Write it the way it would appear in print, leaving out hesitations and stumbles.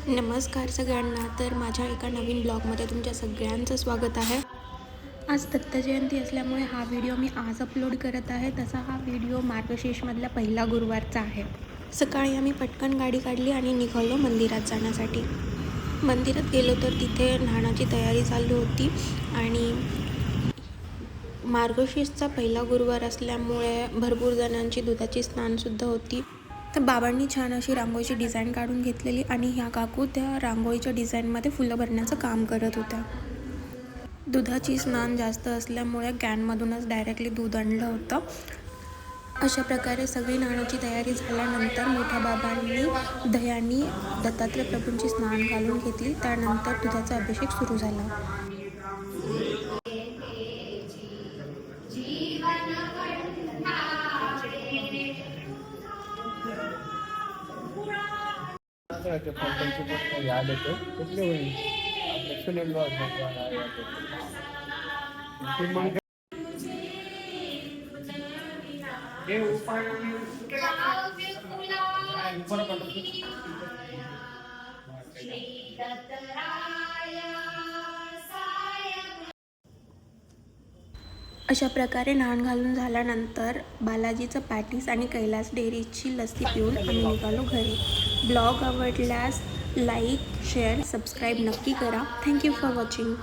नमस्कार सगळ्यांना. तर माझ्या एका नवीन ब्लॉगमध्ये तुमच्या सगळ्यांचं स्वागत आहे. आज दत्त जयंती असल्यामुळे हा व्हिडिओ मी आज अपलोड करत आहे. तसा हा व्हिडिओ मार्गशीर्षमधला पहिला गुरुवारचा आहे. सकाळी आम्ही पटकन गाडी काढली आणि निघालो मंदिरात जाण्यासाठी. मंदिरात गेलो तर तिथे न्हाणाची तयारी चालू होती आणि मार्गशीर्षचा पहिला गुरुवार असल्यामुळे भरपूर जणांची दुधाची स्नानसुद्धा होती. तर बाबांनी छान अशी रांगोळीची डिझाईन काढून घेतलेली आणि ह्या काकू त्या रांगोळीच्या डिझाईनमध्ये फुलं भरण्याचं काम करत होत्या. दुधाची स्नान जास्त असल्यामुळे कॅनमधूनच डायरेक्टली दूध आणलं होतं. अशा प्रकारे सगळी न्हाणाची तयारी झाल्यानंतर मोठ्या बाबांनी दह्यानी दत्तात्रय प्रभूंची स्नान घालून घेतली. त्यानंतर दुधाचा अभिषेक सुरू झाला. अशा प्रकारे न्हाण घालून झाल्यानंतर बालाजीचं पॅटीस आणि कैलास डेअरीची लस्सी पिऊन आम्ही निघालो घरी. ब्लॉग आवडल्यास लाईक, शेअर, सबस्क्राईब नक्की करा. Thank you for watching.